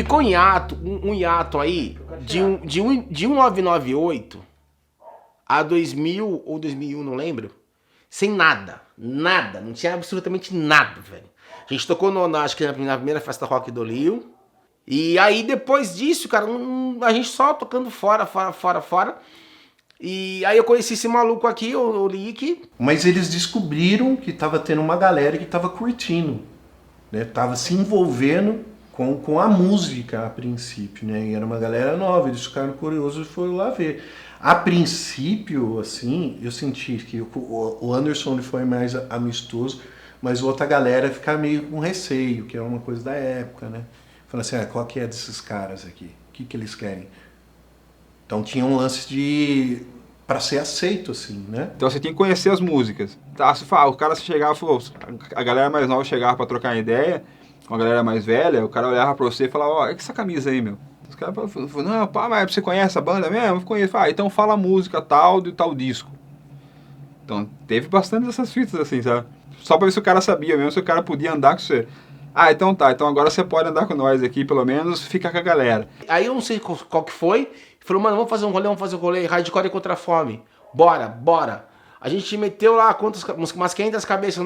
ficou em hiato, um hiato aí de 1998 a 2000 ou 2001, não lembro, sem nada, não tinha absolutamente nada, velho. A gente tocou acho que na primeira festa rock do Lio, e aí depois disso, cara, a gente só tocando fora. E aí eu conheci esse maluco aqui, o Lick. Mas eles descobriram que tava tendo uma galera que tava curtindo, né? Tava se envolvendo com a música a princípio, né? E era uma galera nova, eles ficaram curiosos e foram lá ver. A princípio, assim, eu senti que o Anderson ele foi mais amistoso, mas outra galera fica meio com receio, que é uma coisa da época, né? Falando assim, qual que é desses caras aqui? O que eles querem? Então tinha um lance de... para ser aceito, assim, né? Então você tem que conhecer as músicas. Tá, se fala, o cara chegava, a galera mais nova chegava pra trocar ideia, com a galera mais velha, o cara olhava pra você e falava, ó, que essa camisa aí, meu? Os caras falavam, não, pá, mas você conhece a banda mesmo? Eu conheço. Então fala a música tal de tal disco. Então teve bastante dessas fitas assim, sabe? Só pra ver se o cara sabia mesmo, se o cara podia andar com você. Então tá, então agora você pode andar com nós aqui, pelo menos, fica com a galera. Aí eu não sei qual que foi, falou, mano, vamos fazer um rolê, hardcore contra a fome. Bora. A gente meteu lá umas 500 cabeças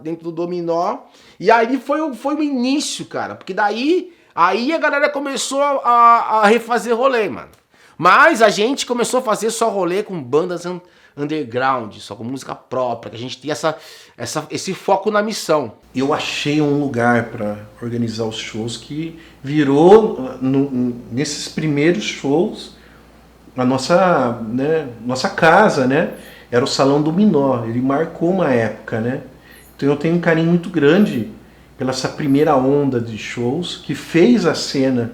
dentro do dominó, e aí foi o início, cara, porque daí a galera começou a refazer rolê, mano. Mas a gente começou a fazer só rolê com bandas underground, só com música própria, que a gente tem esse foco na missão. Eu achei um lugar para organizar os shows que virou, nesses primeiros shows, a nossa casa, né? Era o Salão Dominó, ele marcou uma época, né? Então eu tenho um carinho muito grande pela essa primeira onda de shows que fez a cena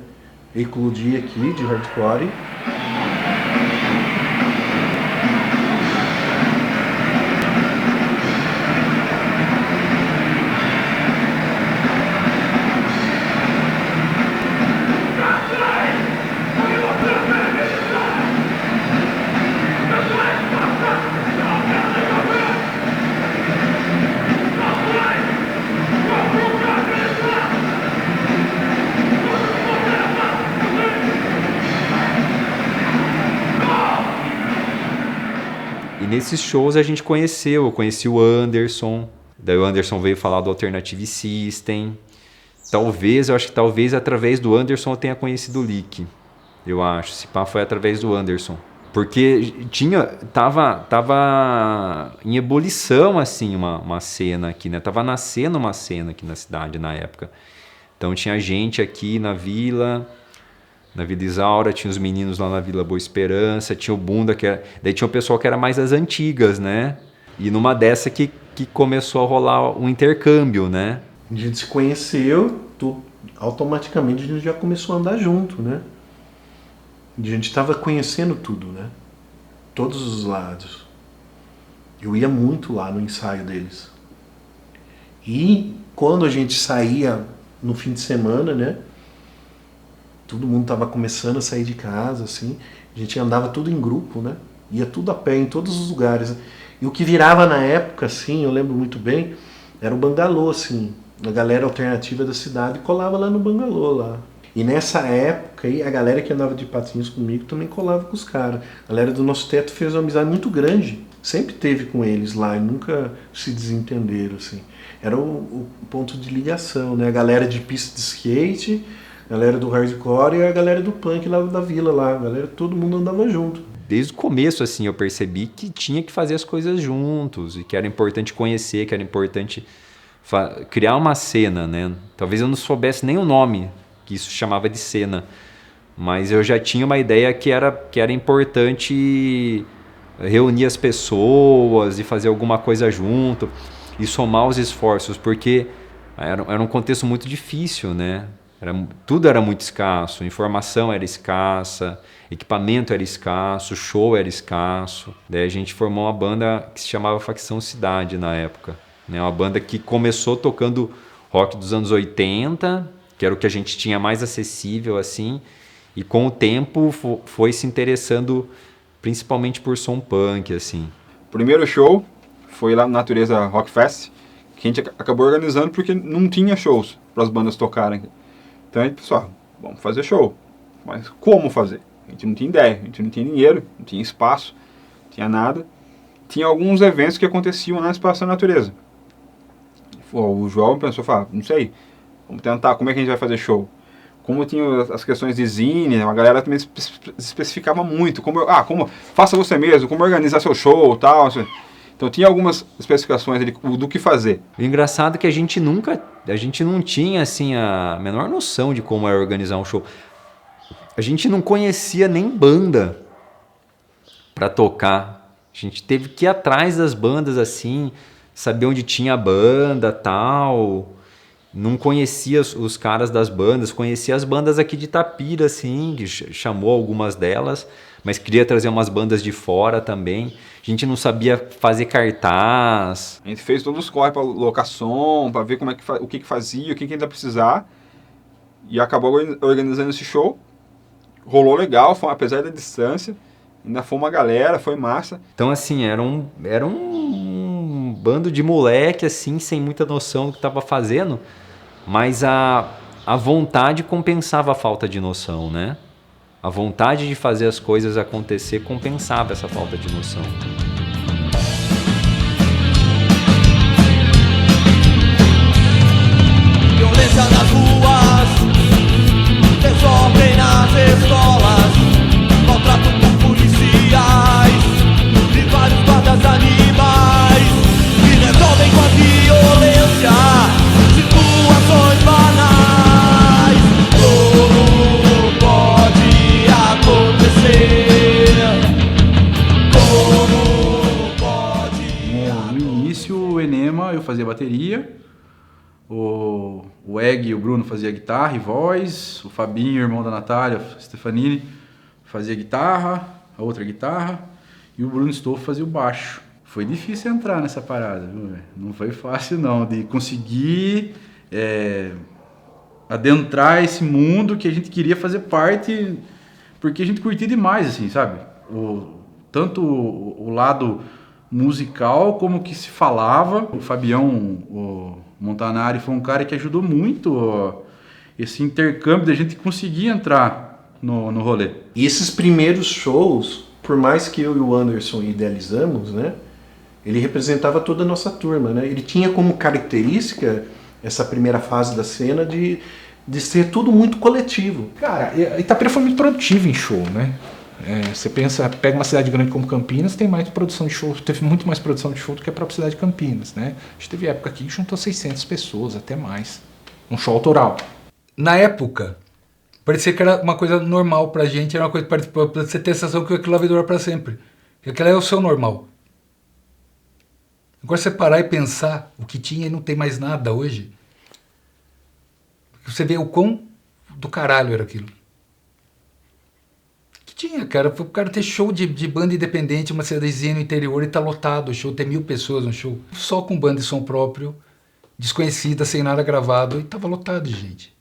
eclodir aqui de hardcore. Nesses shows a gente eu conheci o Anderson, daí o Anderson veio falar do Alternative System. Eu acho que talvez através do Anderson eu tenha conhecido o Lick, eu acho, se pá foi através do Anderson. Porque tava em ebulição assim uma cena aqui, né? Tava nascendo uma cena aqui na cidade na época. Então tinha gente aqui na Vila Isaura, tinha os meninos lá na Vila Boa Esperança, tinha o Bunda, daí tinha o pessoal que era mais das antigas, né? E numa dessa que começou a rolar um intercâmbio, né? A gente se conheceu, automaticamente a gente já começou a andar junto, né? A gente estava conhecendo tudo, né? Todos os lados. Eu ia muito lá no ensaio deles. E quando a gente saía no fim de semana, né? Todo mundo estava começando a sair de casa, assim. A gente andava tudo em grupo, né? Ia tudo a pé, em todos os lugares. E o que virava na época, assim, eu lembro muito bem, era o bangalô, assim. A galera alternativa da cidade colava lá no bangalô, lá. E nessa época aí, a galera que andava de patins comigo também colava com os caras. A galera do Nosso Teto fez uma amizade muito grande. Sempre teve com eles lá e nunca se desentenderam, assim. Era o ponto de ligação, né? A galera de pista de skate, a galera do hardcore e a galera do punk lá da vila lá. A galera, todo mundo andava junto. Desde o começo, assim, eu percebi que tinha que fazer as coisas juntos e que era importante conhecer, que era importante criar uma cena, né? Talvez eu não soubesse nem o nome que isso chamava de cena, mas eu já tinha uma ideia que era importante reunir as pessoas e fazer alguma coisa junto e somar os esforços, porque era um contexto muito difícil, né? Tudo era muito escasso, informação era escassa, equipamento era escasso, show era escasso. Daí a gente formou uma banda que se chamava Facção Cidade na época, né? Uma banda que começou tocando rock dos anos 80, que era o que a gente tinha mais acessível, assim, e com o tempo foi se interessando principalmente por som punk, assim. O primeiro show foi lá no Natureza Rock Fest, que a gente acabou organizando porque não tinha shows para as bandas tocarem. Então a gente pensou, vamos fazer show. Mas como fazer? A gente não tinha ideia, a gente não tinha dinheiro, não tinha espaço, não tinha nada. Tinha alguns eventos que aconteciam na Espaço da Natureza. O João pensou, não sei, vamos tentar, como é que a gente vai fazer show? Como tinha as questões de zine, a galera também especificava muito, como faça você mesmo, como organizar seu show e tal. Então tinha algumas especificações do que fazer. O engraçado é que a gente não tinha assim a menor noção de como era organizar um show. A gente não conhecia nem banda para tocar. A gente teve que ir atrás das bandas assim, saber onde tinha banda, tal. Não conhecia os caras das bandas, conhecia as bandas aqui de Itapira, assim, que chamou algumas delas, mas queria trazer umas bandas de fora também. A gente não sabia fazer cartaz. A gente fez todos os corre para locação, para ver o que fazia, o que ainda precisar, e acabou organizando esse show. Rolou legal, apesar da distância, ainda foi uma galera, foi massa. Então, assim, era um bando de moleque, assim, sem muita noção do que estava fazendo, mas a vontade compensava a falta de noção, né? A vontade de fazer as coisas acontecer compensava essa falta de noção. Violência nas ruas, desordem nas escolas, maltrato por policiais e vários guardas animais que resolvem com a violência situações banais. Como pode acontecer? Como pode? No início, o Enema, eu fazia bateria, o Egg e o Bruno fazia guitarra e voz, o Fabinho, irmão da Natália, Stefanini, fazia guitarra, a outra guitarra, e o Bruno Stoff fazia o baixo. Foi difícil entrar nessa parada, viu, véio? Não foi fácil não, de conseguir adentrar esse mundo que a gente queria fazer parte, porque a gente curtia demais, assim, sabe? Tanto o lado musical como o que se falava. O Fabião, o Montanari, foi um cara que ajudou muito esse intercâmbio da gente conseguir entrar no rolê. E esses primeiros shows, por mais que eu e o Anderson idealizamos, né, ele representava toda a nossa turma, né? Ele tinha como característica essa primeira fase da cena de ser tudo muito coletivo. Cara, Itapira foi muito produtivo em show, né? Você pega uma cidade grande como Campinas, tem mais produção de show, teve muito mais produção de show do que a própria cidade de Campinas, né? A gente teve época aqui que juntou 600 pessoas, até mais. Um show autoral. Na época, parecia que era uma coisa normal pra gente, era uma coisa pra você ter a sensação que aquilo vai durar pra sempre. Que aquilo é o seu normal. Agora você parar e pensar o que tinha e não tem mais nada hoje, você vê o quão do caralho era aquilo. Que tinha, cara, o cara ter show de banda independente, uma cidadezinha no interior e tá lotado o show, tem 1000 pessoas no show, só com banda de som próprio, desconhecida, sem nada gravado, e tava lotado de gente.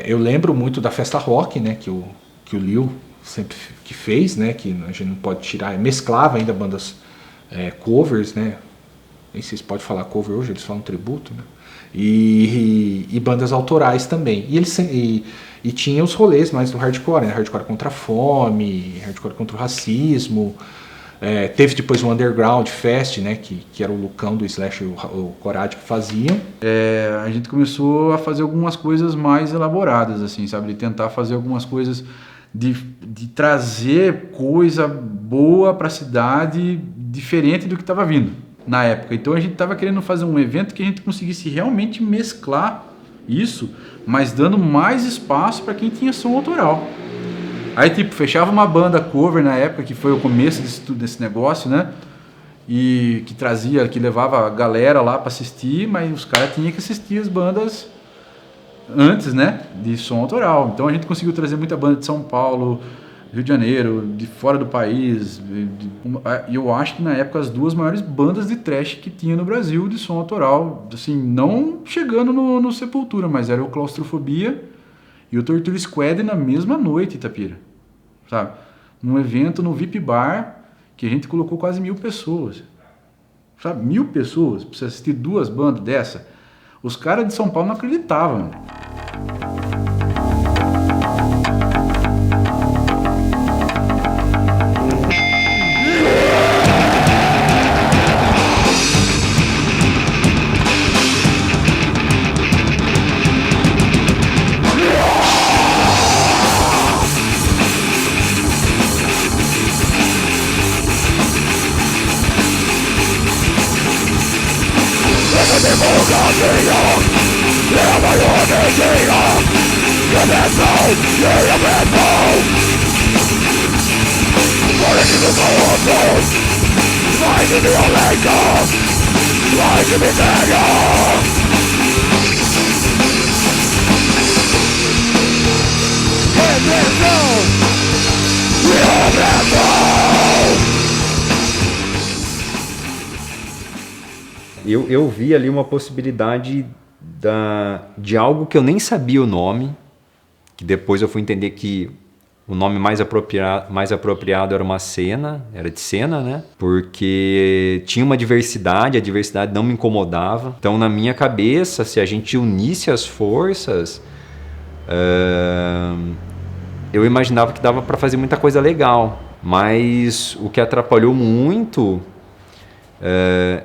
Eu lembro muito da festa rock, né, que o Lil sempre que fez, né, que a gente não pode tirar, mesclava ainda bandas covers, né, nem sei se pode falar cover hoje, eles falam tributo, né, e bandas autorais também, e tinha os rolês mais do hardcore, né, hardcore contra a fome, hardcore contra o racismo, teve depois o Underground Fest, né, que era o Lucão do Slash e o Corad que faziam. A gente começou a fazer algumas coisas mais elaboradas, assim, sabe? De tentar fazer algumas coisas, de trazer coisa boa para a cidade, diferente do que estava vindo na época. Então a gente estava querendo fazer um evento que a gente conseguisse realmente mesclar isso, mas dando mais espaço para quem tinha som autoral. Aí, tipo, fechava uma banda cover na época, que foi o começo desse negócio, né? E que levava a galera lá para assistir, mas os caras tinham que assistir as bandas antes, né? De som autoral. Então a gente conseguiu trazer muita banda de São Paulo, Rio de Janeiro, de fora do país. E eu acho que na época as duas maiores bandas de thrash que tinha no Brasil de som autoral, assim, não chegando no Sepultura, mas era o Claustrofobia e o Torture Squad na mesma noite, Itapira, sabe? Num evento no VIP Bar, que a gente colocou quase 1000 pessoas, sabe? 1000 pessoas, pra você assistir duas bandas dessa. Os caras de São Paulo não acreditavam. Eu vi ali uma possibilidade de algo que eu nem sabia o nome, que depois eu fui entender que o nome mais apropriado era uma cena, era de cena, né? Porque tinha uma diversidade, a diversidade não me incomodava. Então, na minha cabeça, se a gente unisse as forças, eu imaginava que dava para fazer muita coisa legal. Mas o que atrapalhou muito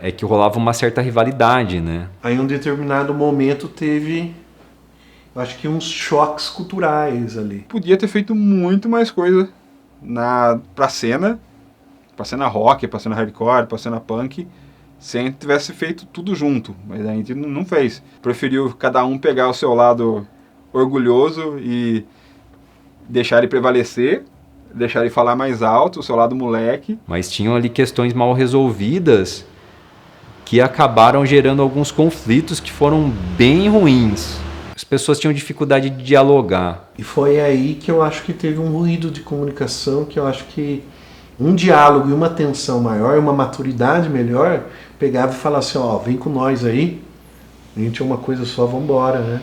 é que rolava uma certa rivalidade, né? Aí, em um determinado momento, teve, eu acho que uns choques culturais ali. Podia ter feito muito mais coisa pra cena rock, pra cena hardcore, pra cena punk, se a gente tivesse feito tudo junto, mas a gente não fez. Preferiu cada um pegar o seu lado orgulhoso e deixar ele prevalecer, deixar ele falar mais alto, o seu lado moleque. Mas tinham ali questões mal resolvidas que acabaram gerando alguns conflitos que foram bem ruins. As pessoas tinham dificuldade de dialogar. E foi aí que eu acho que teve um ruído de comunicação, que eu acho que um diálogo e uma tensão maior, uma maturidade melhor, pegava e falava assim, ó, vem com nós aí, a gente é uma coisa só, vambora, né?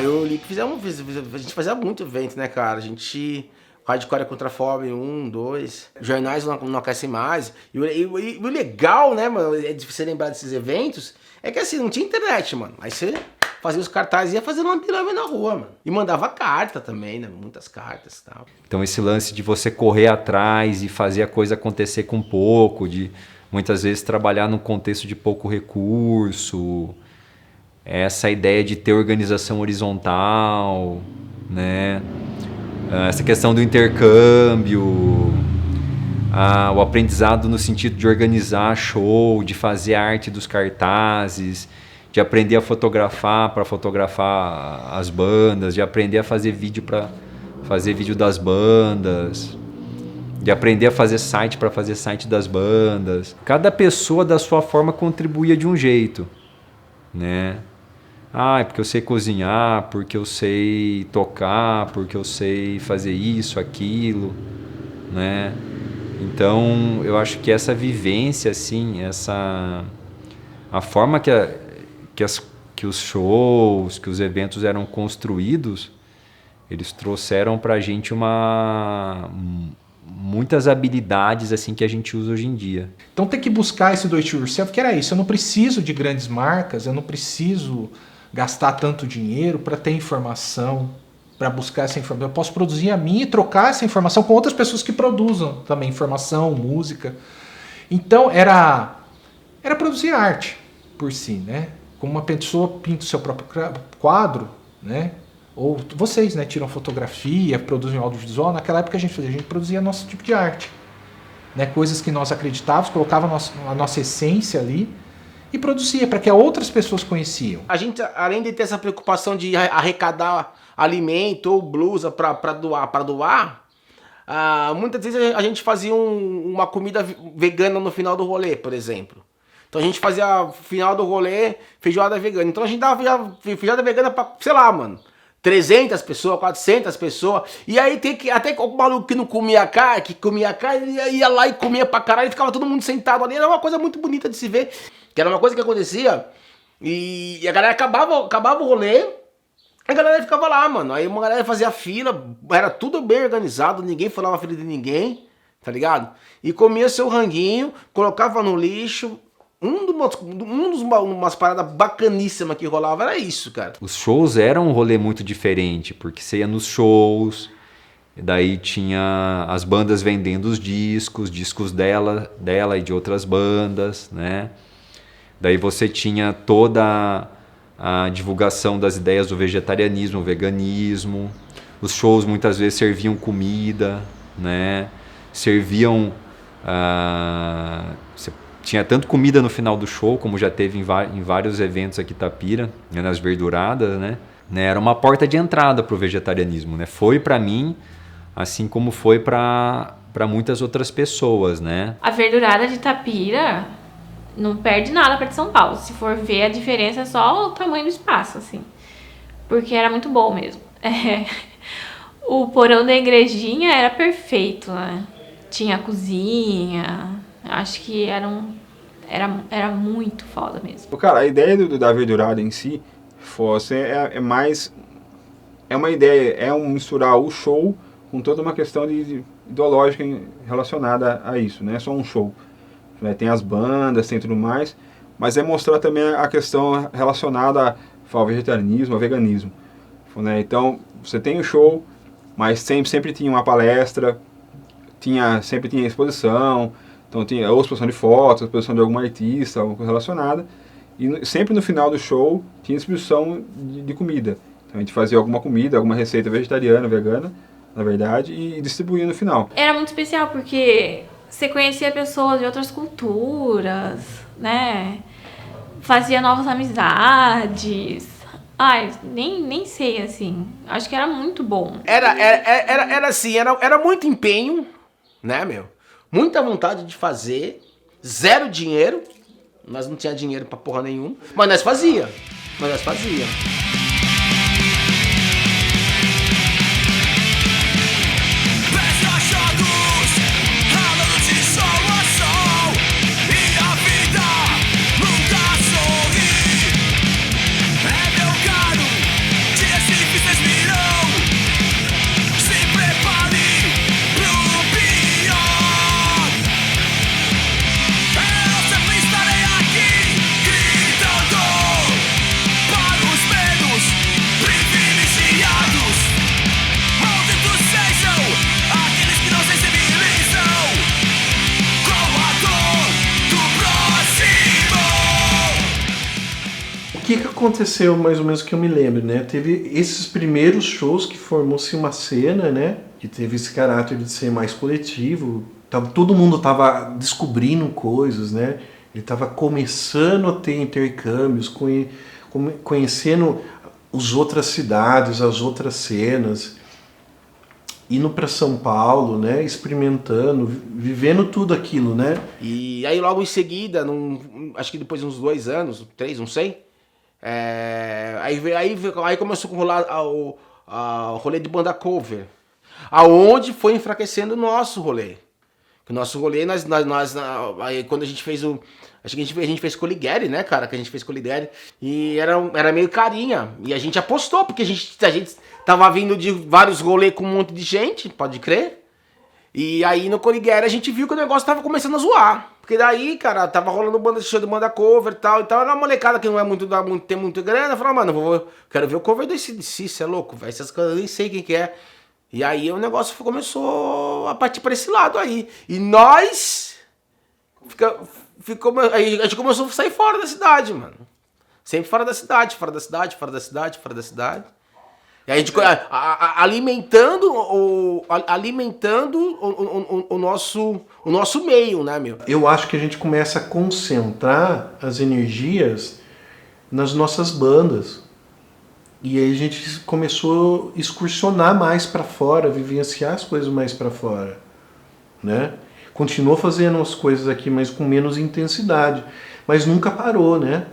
Eu li que a gente fazia muito evento, né, cara? A gente... Hardcore contra a fome, 1, 2. Jornais não aquecem mais. E o legal, né, mano, de você lembrar desses eventos, é que assim, não tinha internet, mano. Aí você fazia os cartazes e ia fazendo uma pirâmide na rua, mano. E mandava carta também, né? Muitas cartas e tal. Então esse lance de você correr atrás e fazer a coisa acontecer com pouco, de muitas vezes trabalhar num contexto de pouco recurso, essa ideia de ter organização horizontal, né? Essa questão do intercâmbio, o aprendizado no sentido de organizar show, de fazer arte dos cartazes, de aprender a fotografar para fotografar as bandas, de aprender a fazer vídeo para fazer vídeo das bandas, de aprender a fazer site para fazer site das bandas. Cada pessoa da sua forma contribuía de um jeito, né? É porque eu sei cozinhar, porque eu sei tocar, porque eu sei fazer isso, aquilo, né? Então, eu acho que essa vivência, assim, a forma que os shows, que os eventos eram construídos, eles trouxeram pra gente muitas habilidades assim que a gente usa hoje em dia. Então tem que buscar esse do it yourself, que era isso, eu não preciso de grandes marcas, eu não preciso gastar tanto dinheiro para ter informação, para buscar essa informação. Eu posso produzir a minha e trocar essa informação com outras pessoas que produzam também informação, música. Então era produzir arte por si, né? Como uma pessoa pinta o seu próprio quadro, né? Ou vocês, né, tiram fotografia, produzem audiovisual. Naquela época a gente produzia nosso tipo de arte, né? Coisas que nós acreditávamos, colocava a nossa essência ali e produzia para que outras pessoas conheciam. A gente, além de ter essa preocupação de arrecadar alimento ou blusa para doar, muitas vezes a gente fazia uma comida vegana no final do rolê, por exemplo. Então a gente fazia final do rolê feijoada vegana. Então a gente dava feijoada vegana para, sei lá, mano, 300 pessoas, 400 pessoas. E aí tem que até o maluco que não comia carne, ele ia lá e comia pra caralho e ficava todo mundo sentado ali. Era uma coisa muito bonita de se ver. Que era uma coisa que acontecia E a galera acabava o rolê, a galera ficava lá, mano. Aí uma galera fazia fila, era tudo bem organizado, ninguém falava fila de ninguém, tá ligado? E comia seu ranguinho, colocava no lixo. Umas paradas bacaníssimas que rolava era isso, cara. Os shows eram um rolê muito diferente, porque você ia nos shows, daí tinha as bandas vendendo os discos dela e de outras bandas, né? Daí você tinha toda a divulgação das ideias do vegetarianismo, veganismo. Os shows muitas vezes serviam comida, né? Serviam... tinha tanto comida no final do show, como já teve em vários eventos aqui em Itapira, né, nas verduradas, né? Era uma porta de entrada para o vegetarianismo, né? Foi para mim, assim como foi para muitas outras pessoas, né? A verdurada de Itapira não perde nada para de São Paulo. Se for ver, a diferença é só o tamanho do espaço, assim. Porque era muito bom mesmo. O porão da igrejinha era perfeito, né? Tinha cozinha... Acho que era muito foda mesmo. Cara, a ideia da verdurada em si é uma ideia, misturar o show com toda uma questão ideológica relacionada a isso, não é só um show. Né? Tem as bandas, tem tudo mais, mas é mostrar também a questão relacionada ao vegetarianismo, ao veganismo. Né? Então, você tem o show, mas sempre tinha uma palestra, sempre tinha exposição. Então tinha ou exposição de fotos, exposição de algum artista, alguma coisa relacionada. E sempre no final do show tinha distribuição de comida. Então a gente fazia alguma comida, alguma receita vegetariana, vegana, na verdade, e distribuía no final. Era muito especial porque você conhecia pessoas de outras culturas, né? Fazia novas amizades. Ai, nem sei, assim. Acho que era muito bom. Era assim, era muito empenho, né, meu? Muita vontade de fazer, zero dinheiro, nós não tínhamos dinheiro pra porra nenhuma, mas nós fazia. O que aconteceu, mais ou menos, que eu me lembro, né? Teve esses primeiros shows que formou-se uma cena, né? Que teve esse caráter de ser mais coletivo. Todo mundo estava descobrindo coisas, né? Ele estava começando a ter intercâmbios, conhecendo as outras cidades, as outras cenas, indo para São Paulo, né? Experimentando, vivendo tudo aquilo, né? E aí logo em seguida, acho que depois de uns 2 anos, 3, não sei, aí começou a rolar o rolê de banda cover, aonde foi enfraquecendo o nosso rolê. O nosso rolê, aí quando a gente fez acho que a gente fez Coligueri, né, cara? Que a gente fez Coligueri. E era meio carinha. E a gente apostou, porque a gente tava vindo de vários rolês com um monte de gente, pode crer. E aí no Coligueri a gente viu que o negócio tava começando a zoar. Porque daí, cara, tava rolando show de banda cover e tal. Era uma molecada que não é tem muito grana. Falou, mano, quero ver o cover desse DC, você é louco, velho. Essas coisas eu nem sei quem que é. E aí o negócio começou a partir para esse lado aí. E nós a gente começou a sair fora da cidade, mano. Sempre fora da cidade. E a gente alimentando o nosso meio, né, meu? Eu acho que a gente começa a concentrar as energias nas nossas bandas. E aí a gente começou a excursionar mais para fora, vivenciar as coisas mais para fora, né? Continuou fazendo as coisas aqui, mas com menos intensidade, mas nunca parou, né?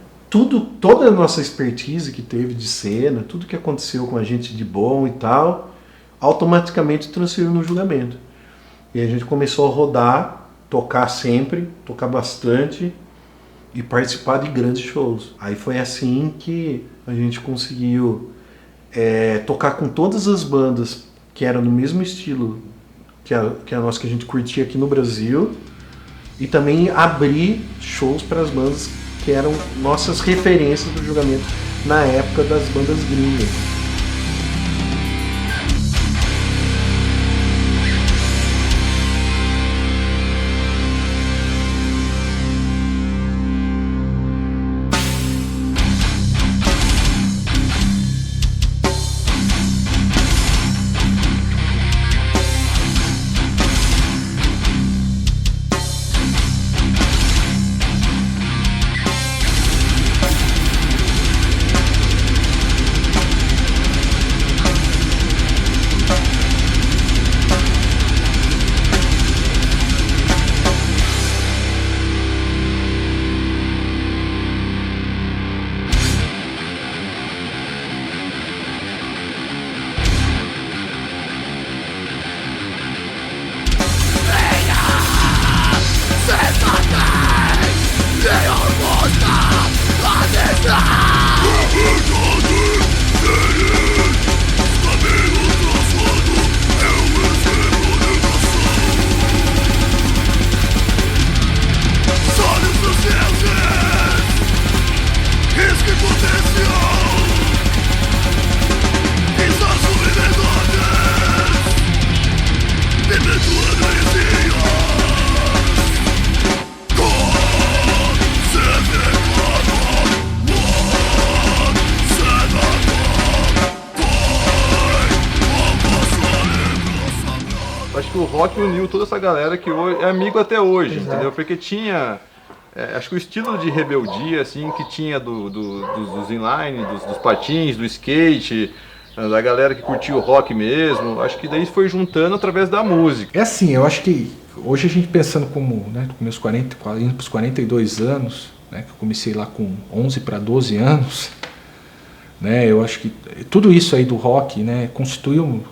Toda a nossa expertise que teve de cena, tudo que aconteceu com a gente de bom e tal, automaticamente transferiu no julgamento. E a gente começou a rodar, tocar sempre, tocar bastante, e participar de grandes shows. Aí foi assim que a gente conseguiu tocar com todas as bandas que eram no mesmo estilo que a nossa, que a gente curtia aqui no Brasil, e também abrir shows para as bandas que eram nossas referências do Julgamento na época das bandas gringas. Acho que o rock uniu toda essa galera que hoje é amigo até hoje, entendeu? Porque tinha, acho que o estilo de rebeldia assim que tinha dos inline, dos patins, do skate, da galera que curtia o rock mesmo, acho que daí foi juntando através da música. É assim, eu acho que hoje a gente pensando como, né, com meus 40, indo para os 42 anos, né, que eu comecei lá com 11 para 12 anos, né, eu acho que tudo isso aí do rock, né, constituiu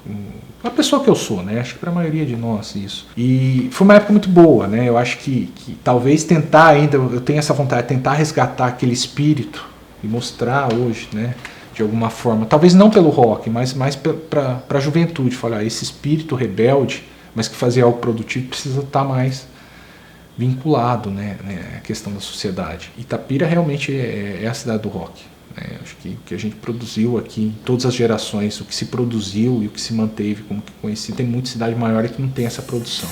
a pessoa que eu sou, né? Acho que para a maioria de nós isso. E foi uma época muito boa, né? Eu acho que talvez tentar ainda, eu tenho essa vontade de tentar resgatar aquele espírito e mostrar hoje, né? De alguma forma, talvez não pelo rock, mas mais para a juventude, falar esse espírito rebelde, mas que fazia algo produtivo, precisa estar mais vinculado, né? À questão da sociedade. Itapira realmente é a cidade do rock. Acho que o que a gente produziu aqui, em todas as gerações, o que se produziu e o que se manteve como que conheci, tem muita cidade maior que não tem essa produção.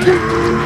Sim.